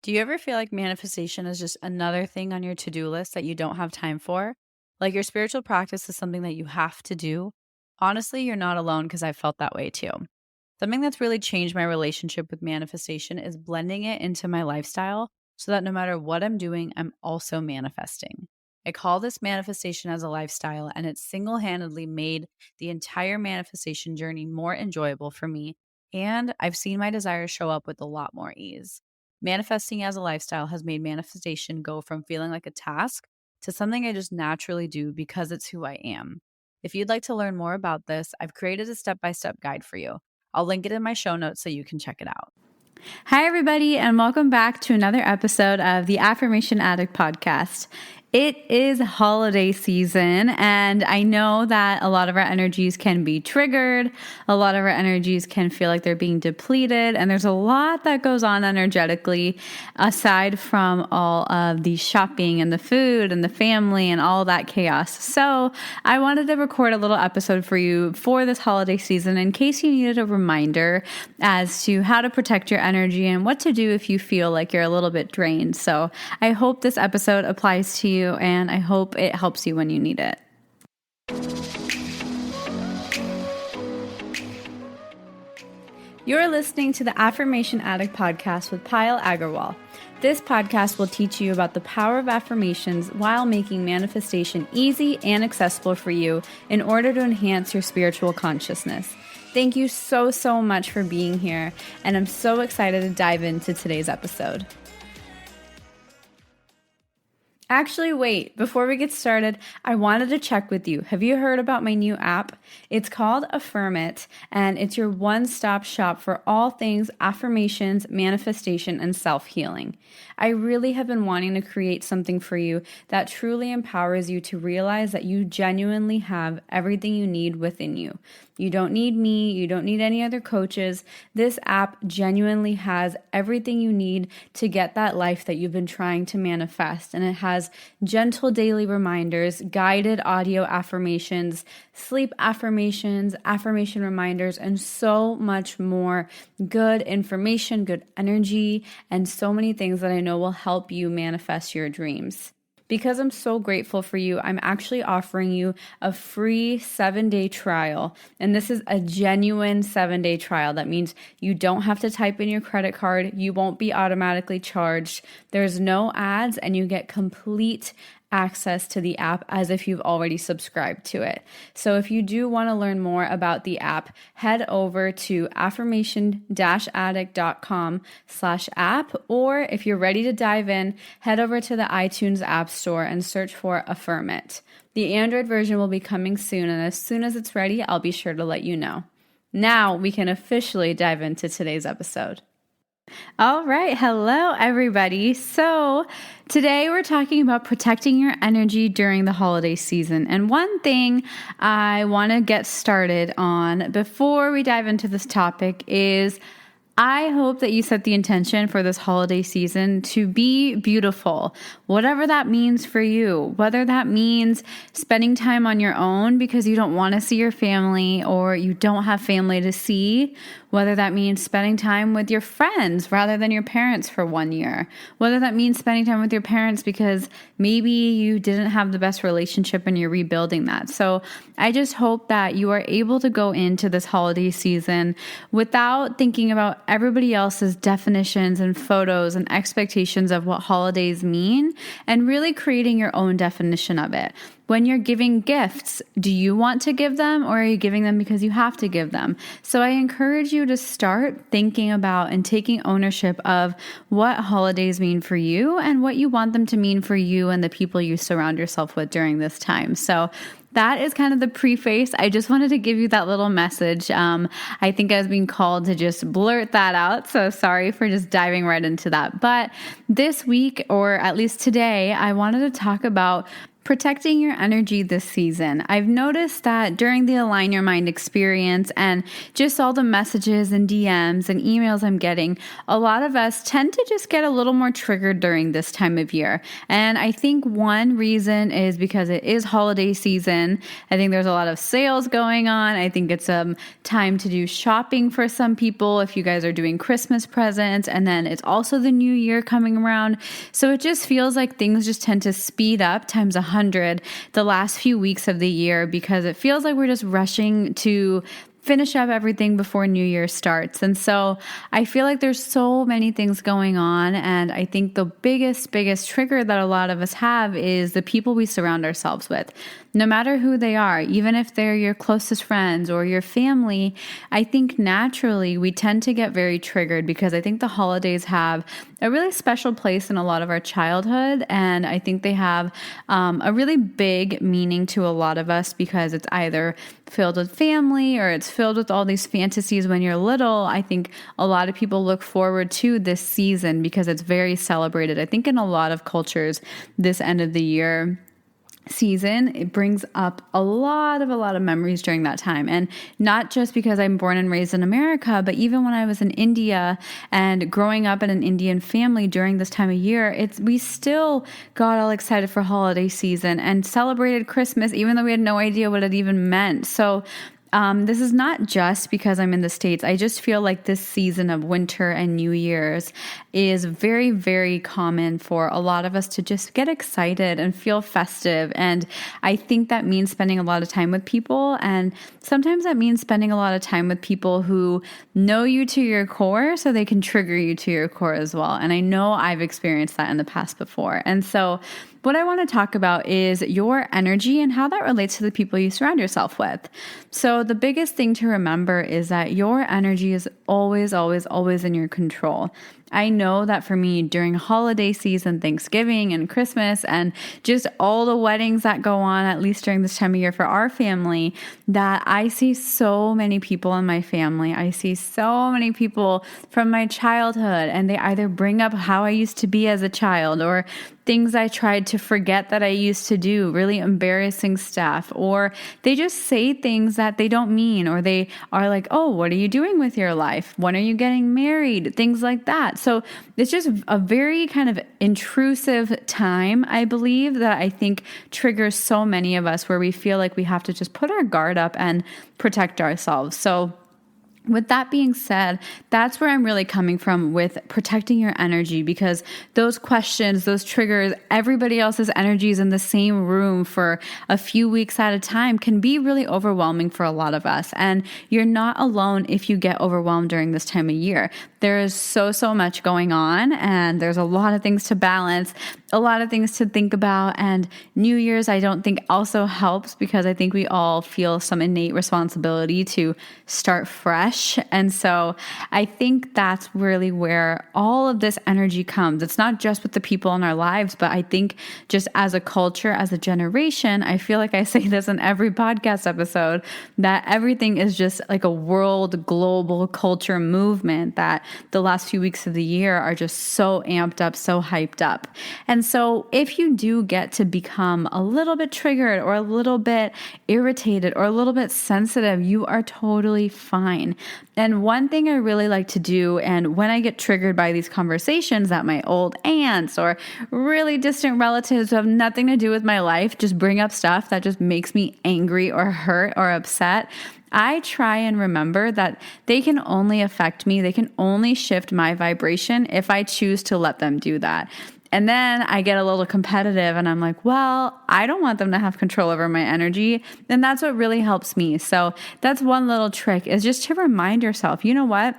Do you ever feel like manifestation is just another thing on your to-do list that you don't have time for? Like your spiritual practice is something that you have to do? Honestly, you're not alone because I felt that way too. Something that's really changed my relationship with manifestation is blending it into my lifestyle so that no matter what I'm doing, I'm also manifesting. I call this manifestation as a lifestyle, and it's single handedly made the entire manifestation journey more enjoyable for me. And I've seen my desires show up with a lot more ease. Manifesting as a lifestyle has made manifestation go from feeling like a task to something I just naturally do because it's who I am. If you'd like to learn more about this, I've created a step by step guide for you. I'll link it in my show notes so you can check it out. Hi, everybody, and welcome back to another episode of the Affirmation Addict podcast. It is holiday season, and I know that a lot of our energies can be triggered. A lot of our energies can feel like they're being depleted, and there's a lot that goes on energetically aside from all of the shopping and the food and the family and all that chaos. So I wanted to record a little episode for you for this holiday season in case you needed a reminder as to how to protect your energy and what to do if you feel like you're a little bit drained. So I hope this episode applies to you, and I hope it helps you when you need it. You're listening to the Affirmation Addict podcast with Payal Agarwal. This podcast will teach you about the power of affirmations while making manifestation easy and accessible for you in order to enhance your spiritual consciousness. Thank you so much for being here, and I'm so excited to dive into today's episode. Actually, wait, before we get started, I wanted to check with you. Have you heard about my new app? It's called Affirm It, and it's your one-stop shop for all things affirmations, manifestation, and self-healing. I really have been wanting to create something for you that truly empowers you to realize that you genuinely have everything you need within you. You don't need me. You don't need any other coaches. This app genuinely has everything you need to get that life that you've been trying to manifest. And it has gentle daily reminders, guided audio affirmations, sleep affirmations, affirmation reminders, and so much more good information, good energy, and so many things that I know will help you manifest your dreams. Because I'm so grateful for you, I'm actually offering you a free 7-day trial. And this is a genuine 7-day trial. That means you don't have to type in your credit card. You won't be automatically charged. There's no ads, and you get complete access to the app as if you've already subscribed to it. So if you do want to learn more about the app, head over to affirmation-addict.com/app, or if you're ready to dive in, head over to the iTunes App Store and search for Affirm It. The Android version will be coming soon, and as soon as it's ready, I'll be sure to let you know. Now we can officially dive into today's episode. All right. Hello, everybody. So today we're talking about protecting your energy during the holiday season. And one thing I want to get started on before we dive into this topic is I hope that you set the intention for this holiday season to be beautiful, whatever that means for you, whether that means spending time on your own because you don't want to see your family or you don't have family to see, whether that means spending time with your friends rather than your parents for 1 year, whether that means spending time with your parents because maybe you didn't have the best relationship and you're rebuilding that. So I just hope that you are able to go into this holiday season without thinking about everybody else's definitions and photos and expectations of what holidays mean and really creating your own definition of it. When you're giving gifts, do you want to give them or are you giving them because you have to give them? So I encourage you to start thinking about and taking ownership of what holidays mean for you and what you want them to mean for you and the people you surround yourself with during this time. So that is kind of the preface. I just wanted to give you that little message. I think I was being called to just blurt that out. So sorry for just diving right into that. But this week, or at least today, I wanted to talk about Protecting your energy this season. I've noticed that during the Align Your Mind experience and just all the messages and DMs and emails I'm getting, a lot of us tend to just get a little more triggered during this time of year. And I think one reason is because it is holiday season. I think there's a lot of sales going on. I think it's time to do shopping for some people if you guys are doing Christmas presents. And then it's also the new year coming around. So it just feels like things just tend to speed up times 100 the last few weeks of the year because it feels like we're just rushing to finish up everything before New Year starts. And so I feel like there's so many things going on. And I think the biggest trigger that a lot of us have is the people we surround ourselves with. No matter who they are, even if they're your closest friends or your family, I think naturally we tend to get very triggered because I think the holidays have a really special place in a lot of our childhood. And I think they have a really big meaning to a lot of us because it's either filled with family or it's filled with all these fantasies when you're little. I think a lot of people look forward to this season because it's very celebrated. I think in a lot of cultures, this end of the year season, it brings up a lot of memories during that time. And not just because I'm born and raised in America, but even when I was in India and growing up in an Indian family during this time of year, we still got all excited for holiday season and celebrated Christmas, even though we had no idea what it even meant. So this is not just because I'm in the States. I just feel like this season of winter and New Year's is very, very common for a lot of us to just get excited and feel festive. And I think that means spending a lot of time with people. And sometimes that means spending a lot of time with people who know you to your core so they can trigger you to your core as well. And I know I've experienced that in the past before. And so what I want to talk about is your energy and how that relates to the people you surround yourself with. So the biggest thing to remember is that your energy is always in your control. I know that for me during holiday season, Thanksgiving and Christmas and just all the weddings that go on, at least during this time of year for our family, that I see so many people in my family. I see so many people from my childhood, and they either bring up how I used to be as a child or things I tried to forget that I used to do, really embarrassing stuff, or they just say things that they don't mean, or they are like, oh, what are you doing with your life? When are you getting married? Things like that. So it's just a very kind of intrusive time, I believe, that I think triggers so many of us where we feel like we have to just put our guard up and protect ourselves. So with that being said, that's where I'm really coming from with protecting your energy, because those questions, those triggers, everybody else's energy is in the same room for a few weeks at a time can be really overwhelming for a lot of us. And you're not alone if you get overwhelmed during this time of year. There is so much going on, and there's a lot of things to balance, a lot of things to think about. And New Year's, I don't think also helps because I think we all feel some innate responsibility to start fresh. And so I think that's really where all of this energy comes. It's not just with the people in our lives, but I think just as a culture, as a generation, I feel like I say this in every podcast episode, that everything is just like a world global culture movement, that the last few weeks of the year are just so amped up, so hyped up. And so if you do get to become a little bit triggered or a little bit irritated or a little bit sensitive, you are totally fine. And one thing I really like to do, and when I get triggered by these conversations that my old aunts or really distant relatives who have nothing to do with my life just bring up stuff that just makes me angry or hurt or upset, I try and remember that they can only affect me, they can only shift my vibration if I choose to let them do that. And then I get a little competitive and I'm like, well, I don't want them to have control over my energy. And that's what really helps me. So that's one little trick, is just to remind yourself, you know what?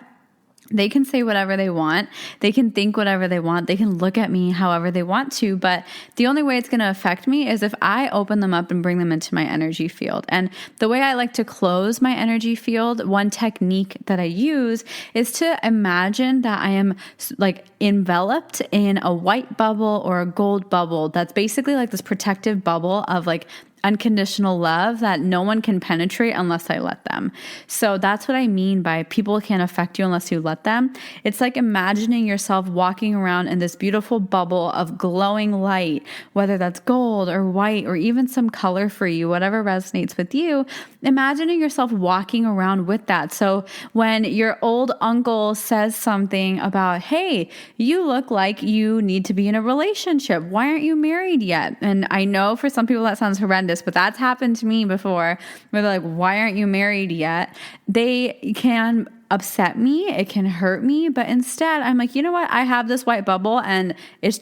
They can say whatever they want. They can think whatever they want. They can look at me however they want to. But the only way it's going to affect me is if I open them up and bring them into my energy field. And the way I like to close my energy field, one technique that I use is to imagine that I am like enveloped in a white bubble or a gold bubble. That's basically like this protective bubble of like unconditional love that no one can penetrate unless I let them. So that's what I mean by people can't affect you unless you let them. It's like imagining yourself walking around in this beautiful bubble of glowing light, whether that's gold or white or even some color for you, whatever resonates with you. Imagining yourself walking around with that. So when your old uncle says something about, hey, you look like you need to be in a relationship. Why aren't you married yet? And I know for some people that sounds horrendous, but that's happened to me before where they're like, why aren't you married yet? They can upset me, it can hurt me, but instead I'm like, you know what? I have this white bubble and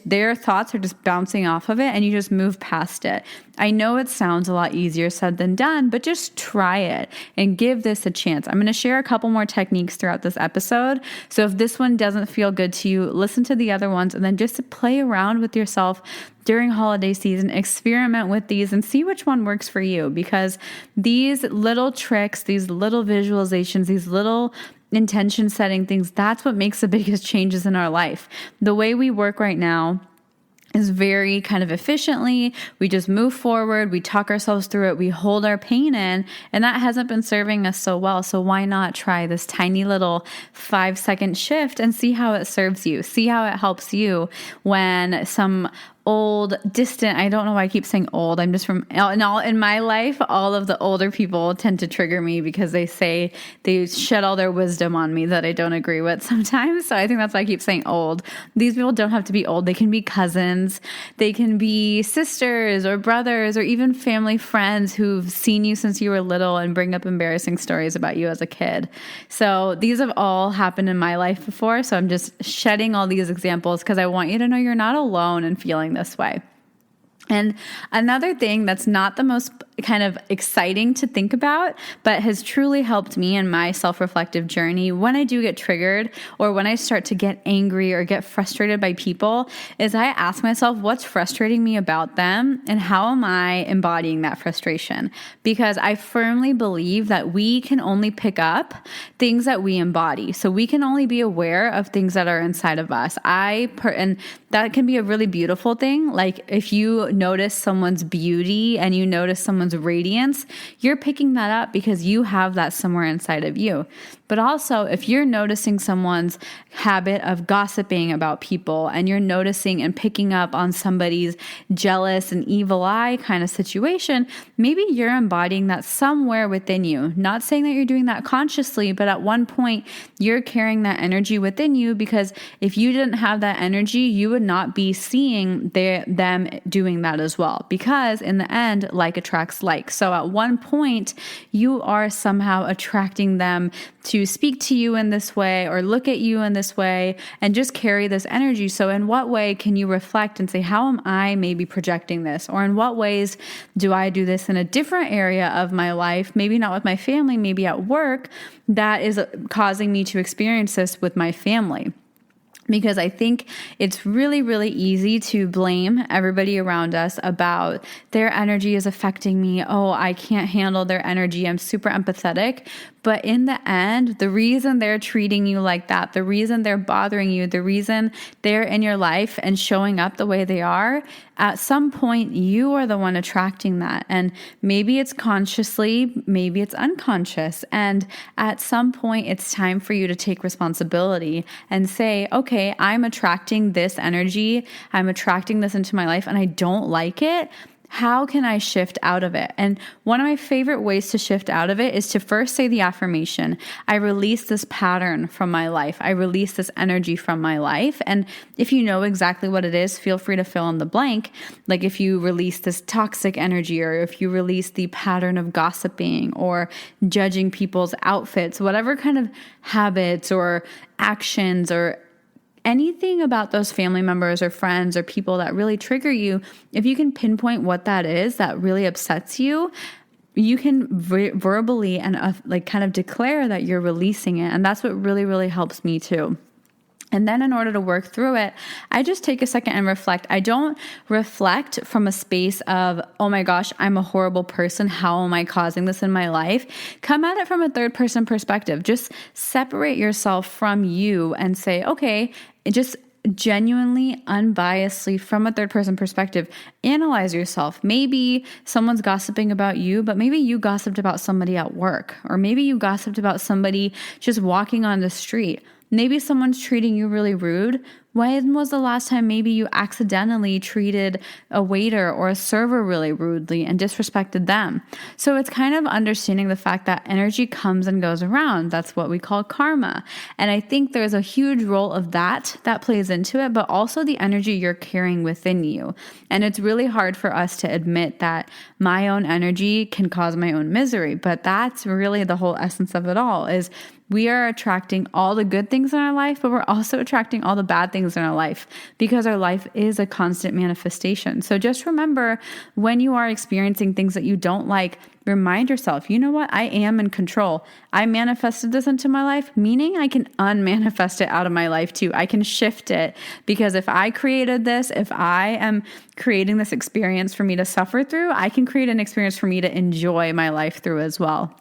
their thoughts are just bouncing off of it and you just move past it. I know it sounds a lot easier said than done, but just try it and give this a chance. I'm going to share a couple more techniques throughout this episode. So if this one doesn't feel good to you, listen to the other ones and then just play around with yourself during holiday season, experiment with these and see which one works for you, because these little tricks, these little visualizations, these little intention setting things, that's what makes the biggest changes in our life. The way we work right now is very kind of efficiently. We just move forward, we talk ourselves through it, we hold our pain in, and that hasn't been serving us so well. So why not try this tiny little 5-second shift and see how it serves you? See how it helps you when some old, distant, I don't know why I keep saying old. I'm just in my life, all of the older people tend to trigger me because they say they shed all their wisdom on me that I don't agree with sometimes. So I think that's why I keep saying old. These people don't have to be old. They can be cousins. They can be sisters or brothers or even family friends who've seen you since you were little and bring up embarrassing stories about you as a kid. So these have all happened in my life before. So I'm just shedding all these examples because I want you to know you're not alone in feeling this way. And another thing that's not the most kind of exciting to think about, but has truly helped me in my self-reflective journey when I do get triggered or when I start to get angry or get frustrated by people, is I ask myself, what's frustrating me about them and how am I embodying that frustration? Because I firmly believe that we can only pick up things that we embody. So we can only be aware of things that are inside of us. And that can be a really beautiful thing. Like if you notice someone's beauty and you notice someone's radiance, you're picking that up because you have that somewhere inside of you. But also, if you're noticing someone's habit of gossiping about people and you're noticing and picking up on somebody's jealous and evil eye kind of situation, maybe you're embodying that somewhere within you. Not saying that you're doing that consciously, but at one point you're carrying that energy within you, because if you didn't have that energy, you would not be seeing them doing that as well. Because in the end, like attracts like. So at one point, you are somehow attracting them to speak to you in this way or look at you in this way and just carry this energy. So in what way can you reflect and say, how am I maybe projecting this? Or in what ways do I do this in a different area of my life? Maybe not with my family, maybe at work, that is causing me to experience this with my family. Because I think it's really, really easy to blame everybody around us about their energy is affecting me. Oh, I can't handle their energy. I'm super empathetic. But in the end, the reason they're treating you like that, the reason they're bothering you, the reason they're in your life and showing up the way they are, at some point, you are the one attracting that. And maybe it's consciously, maybe it's unconscious. And at some point, it's time for you to take responsibility and say, okay, I'm attracting this energy. I'm attracting this into my life and I don't like it. How can I shift out of it? And one of my favorite ways to shift out of it is to first say the affirmation. I release this pattern from my life. I release this energy from my life. And if you know exactly what it is, feel free to fill in the blank. Like if you release this toxic energy, or if you release the pattern of gossiping or judging people's outfits, whatever kind of habits or actions or anything about those family members or friends or people that really trigger you, if you can pinpoint what that is that really upsets you, you can verbally and kind of declare that you're releasing it. And that's what really, really helps me too. And then in order to work through it, I just take a second and reflect. I don't reflect from a space of, oh my gosh, I'm a horrible person. How am I causing this in my life? Come at it from a third person perspective. Just separate yourself from you and say, okay, just genuinely, unbiasedly, from a third person perspective, analyze yourself. Maybe someone's gossiping about you, but maybe you gossiped about somebody at work, or maybe you gossiped about somebody just walking on the street. Maybe someone's treating you really rude. When was the last time maybe you accidentally treated a waiter or a server really rudely and disrespected them? So it's kind of understanding the fact that energy comes and goes around. That's what we call karma. And I think there's a huge role of that plays into it, but also the energy you're carrying within you. And it's really hard for us to admit that my own energy can cause my own misery, but that's really the whole essence of it all, is we are attracting all the good things in our life, but we're also attracting all the bad things in our life, because our life is a constant manifestation. So just remember, when you are experiencing things that you don't like, remind yourself, you know what? I am in control. I manifested this into my life, meaning I can unmanifest it out of my life too. I can shift it, because if I created this, if I am creating this experience for me to suffer through, I can create an experience for me to enjoy my life through as well.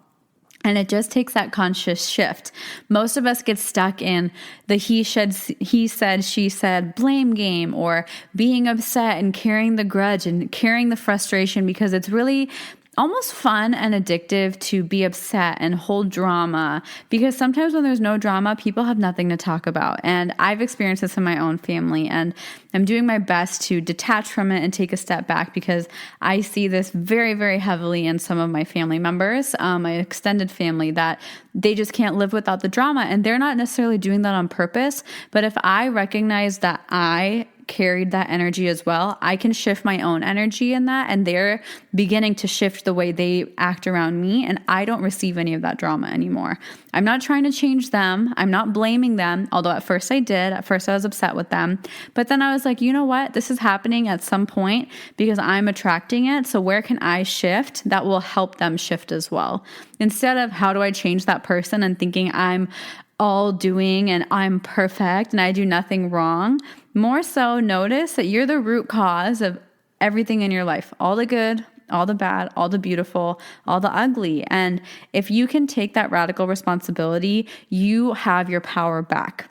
And it just takes that conscious shift. Most of us get stuck in the he said, she said blame game, or being upset and carrying the grudge and carrying the frustration, because it's really almost fun and addictive to be upset and hold drama, because sometimes when there's no drama, people have nothing to talk about. And I've experienced this in my own family, and I'm doing my best to detach from it and take a step back, because I see this very, very heavily in some of my family members, my extended family, that they just can't live without the drama. And they're not necessarily doing that on purpose. But if I recognize that I carried that energy as well, I can shift my own energy in that, and they're beginning to shift the way they act around me, and I don't receive any of that drama anymore. I'm not trying to change them. I'm not blaming them, although at first I did. At first I was upset with them, but then I was like, you know what? This is happening at some point because I'm attracting it. So where can I shift that will help them shift as well? Instead of how do I change that person and thinking I'm all doing and I'm perfect and I do nothing wrong. More so, notice that you're the root cause of everything in your life, all the good, all the bad, all the beautiful, all the ugly. And if you can take that radical responsibility, you have your power back.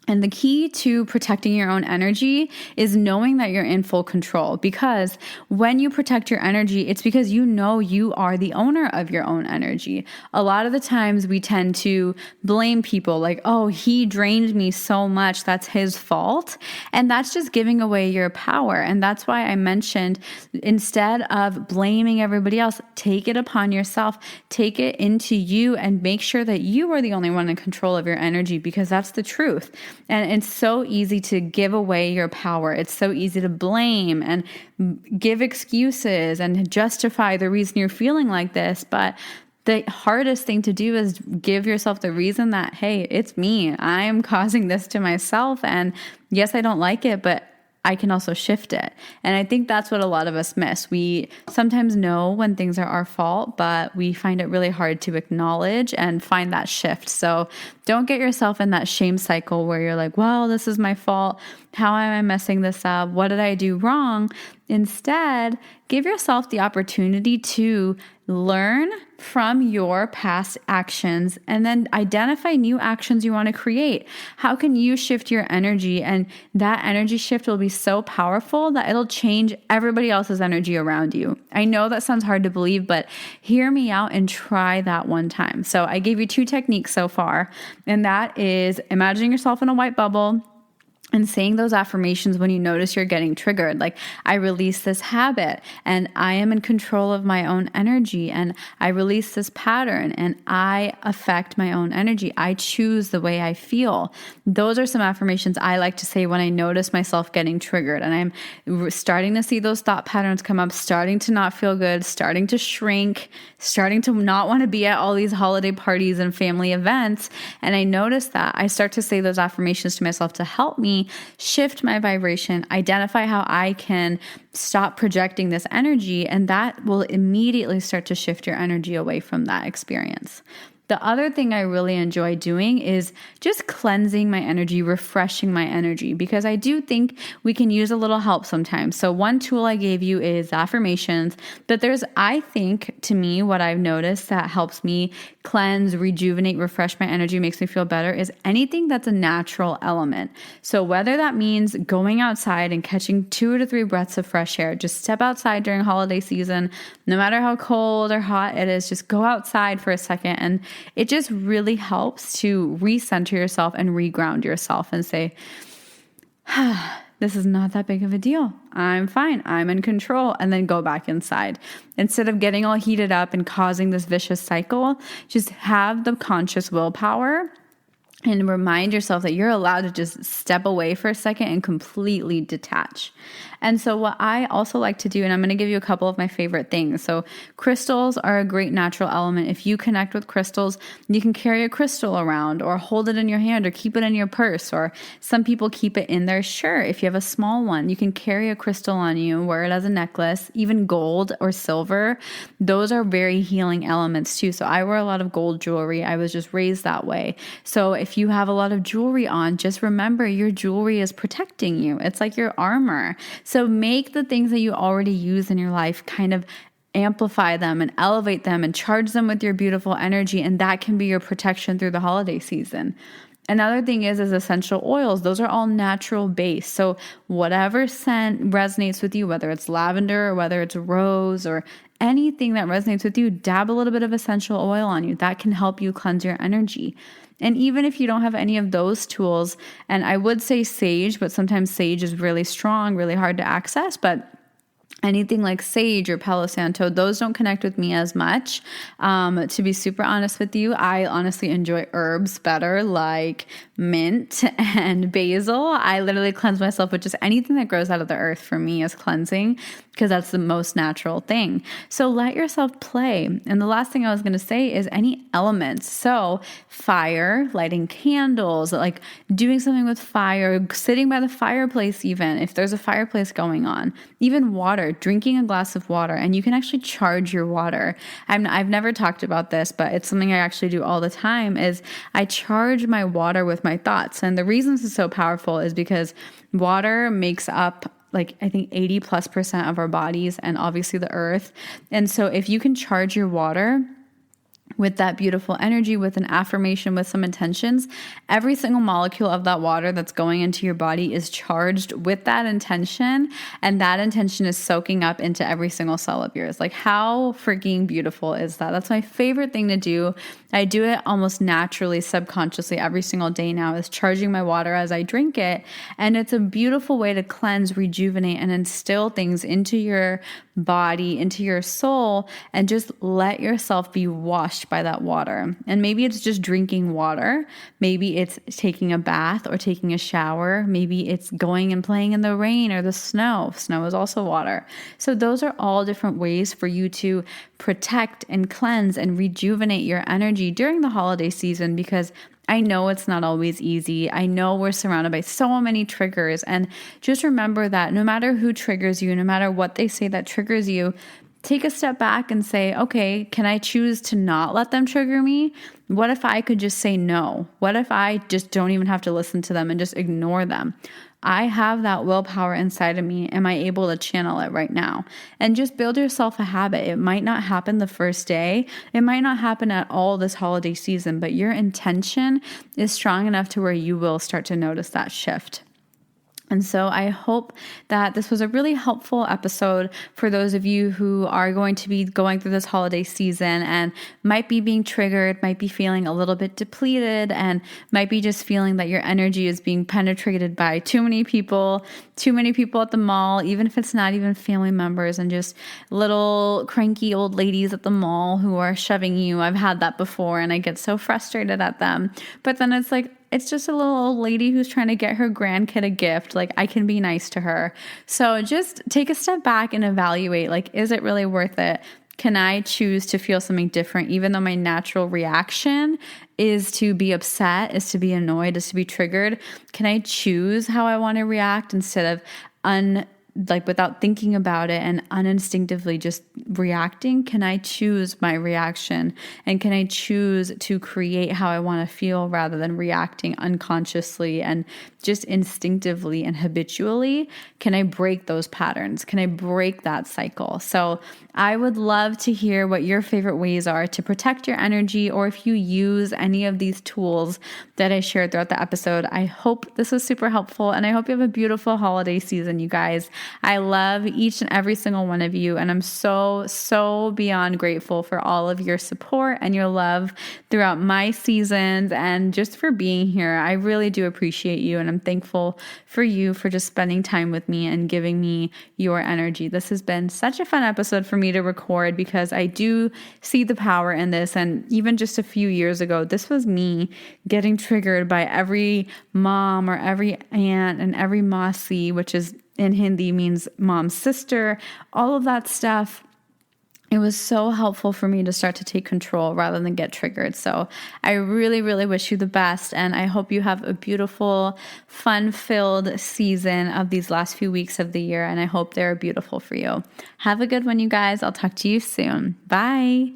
And the key to protecting your own energy is knowing that you're in full control, because when you protect your energy, it's because you know you are the owner of your own energy. A lot of the times we tend to blame people like, oh, he drained me so much, that's his fault. And that's just giving away your power. And that's why I mentioned, instead of blaming everybody else, take it upon yourself, take it into you, and make sure that you are the only one in control of your energy, because that's the truth. And it's so easy to give away your power. It's so easy to blame and give excuses and justify the reason you're feeling like this. But the hardest thing to do is give yourself the reason that, hey, it's me. I am causing this to myself. And yes, I don't like it, but I can also shift it. And I think that's what a lot of us miss. We sometimes know when things are our fault, but we find it really hard to acknowledge and find that shift. So don't get yourself in that shame cycle where you're like, well, this is my fault. How am I messing this up? What did I do wrong? Instead, give yourself the opportunity to learn from your past actions and then identify new actions you want to create. How can you shift your energy? And that energy shift will be so powerful that it'll change everybody else's energy around you. I know that sounds hard to believe, but hear me out and try that one time. So I gave you 2 techniques so far, and that is imagining yourself in a white bubble and saying those affirmations when you notice you're getting triggered. Like, I release this habit and I am in control of my own energy, and I release this pattern and I affect my own energy. I choose the way I feel. Those are some affirmations I like to say when I notice myself getting triggered and I'm starting to see those thought patterns come up, starting to not feel good, starting to shrink, starting to not want to be at all these holiday parties and family events. And I notice that I start to say those affirmations to myself to help me shift my vibration, identify how I can stop projecting this energy, and that will immediately start to shift your energy away from that experience. The other thing I really enjoy doing is just cleansing my energy, refreshing my energy, because I do think we can use a little help sometimes. So one tool I gave you is affirmations, but I think to me, what I've noticed that helps me cleanse, rejuvenate, refresh my energy, makes me feel better is anything that's a natural element. So whether that means going outside and catching 2 to 3 breaths of fresh air, just step outside during holiday season, no matter how cold or hot it is, just go outside for a second. And it just really helps to recenter yourself and reground yourself and say, this is not that big of a deal. I'm fine. I'm in control. And then go back inside. Instead of getting all heated up and causing this vicious cycle, just have the conscious willpower and remind yourself that you're allowed to just step away for a second and completely detach. And so what I also like to do, and I'm going to give you a couple of my favorite things. So crystals are a great natural element. If you connect with crystals, you can carry a crystal around or hold it in your hand or keep it in your purse, or some people keep it in their shirt. If you have a small one, you can carry a crystal on you, wear it as a necklace, even gold or silver. Those are very healing elements too. So I wear a lot of gold jewelry. I was just raised that way. So if you have a lot of jewelry on, just remember your jewelry is protecting you. It's like your armor. So make the things that you already use in your life kind of amplify them and elevate them and charge them with your beautiful energy. And that can be your protection through the holiday season. Another thing is essential oils. Those are all natural based. So whatever scent resonates with you, whether it's lavender or whether it's rose or anything that resonates with you, dab a little bit of essential oil on you. That can help you cleanse your energy. And even if you don't have any of those tools, and I would say sage, but sometimes sage is really strong, really hard to access, but anything like sage or Palo Santo, those don't connect with me as much. To be super honest with you, I honestly enjoy herbs better, like mint and basil. I literally cleanse myself with just anything that grows out of the earth for me is cleansing, because that's the most natural thing. So let yourself play. And the last thing I was going to say is any elements. So fire, lighting candles, like doing something with fire, sitting by the fireplace, even if there's a fireplace going on, even water, drinking a glass of water, and you can actually charge your water. I've never talked about this, but it's something I actually do all the time is I charge my water with my thoughts. And the reason this is so powerful is because water makes up like I think 80+% of our bodies and obviously the earth. And so if you can charge your water with that beautiful energy, with an affirmation, with some intentions, every single molecule of that water that's going into your body is charged with that intention. And that intention is soaking up into every single cell of yours. Like how freaking beautiful is that? That's my favorite thing to do. I do it almost naturally, subconsciously every single day now, is charging my water as I drink it. And it's a beautiful way to cleanse, rejuvenate, and instill things into your body, into your soul, and just let yourself be washed by that water. And maybe it's just drinking water. Maybe it's taking a bath or taking a shower. Maybe it's going and playing in the rain or the snow. Snow is also water. So those are all different ways for you to protect and cleanse and rejuvenate your energy during the holiday season, because I know it's not always easy. I know we're surrounded by so many triggers. And just remember that no matter who triggers you, no matter what they say that triggers you, take a step back and say, okay, can I choose to not let them trigger me? What if I could just say no? What if I just don't even have to listen to them and just ignore them? I have that willpower inside of me. Am I able to channel it right now? And just build yourself a habit. It might not happen the first day. It might not happen at all this holiday season, but your intention is strong enough to where you will start to notice that shift. And so I hope that this was a really helpful episode for those of you who are going to be going through this holiday season and might be being triggered, might be feeling a little bit depleted, and might be just feeling that your energy is being penetrated by too many people at the mall, even if it's not even family members, and just little cranky old ladies at the mall who are shoving you. I've had that before and I get so frustrated at them. But then it's like, it's just a little old lady who's trying to get her grandkid a gift. Like, I can be nice to her. So just take a step back and evaluate, like, is it really worth it? Can I choose to feel something different, even though my natural reaction is to be upset, is to be annoyed, is to be triggered? Can I choose how I want to react instead of like without thinking about it and uninstinctively just reacting, can I choose my reaction? And can I choose to create how I want to feel rather than reacting unconsciously and just instinctively and habitually? Can I break those patterns? Can I break that cycle? So I would love to hear what your favorite ways are to protect your energy, or if you use any of these tools that I shared throughout the episode. I hope this was super helpful, and I hope you have a beautiful holiday season, you guys. I love each and every single one of you, and I'm so beyond grateful for all of your support and your love throughout my seasons and just for being here. I really do appreciate you, and I'm thankful for you for just spending time with me and giving me your energy. This has been such a fun episode for me to record because I do see the power in this, and even just a few years ago, this was me getting triggered by every mom or every aunt and every masi, which is in Hindi means mom's sister, all of that stuff. It was so helpful for me to start to take control rather than get triggered. So I really wish you the best, and I hope you have a beautiful, fun-filled season of these last few weeks of the year, and I hope they're beautiful for you. Have a good one, you guys. I'll talk to you soon. Bye.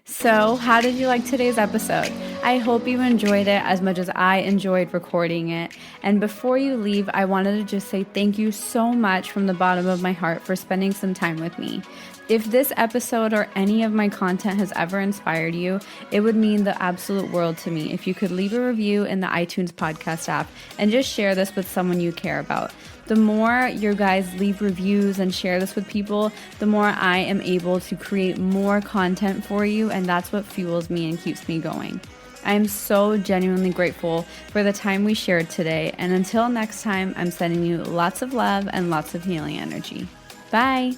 So, how did you like today's episode? I hope you enjoyed it as much as I enjoyed recording it. And before you leave, I wanted to just say thank you so much from the bottom of my heart for spending some time with me. If this episode or any of my content has ever inspired you, it would mean the absolute world to me if you could leave a review in the iTunes podcast app and just share this with someone you care about. The more your guys leave reviews and share this with people, the more I am able to create more content for you, and that's what fuels me and keeps me going. I am so genuinely grateful for the time we shared today, and until next time, I'm sending you lots of love and lots of healing energy. Bye!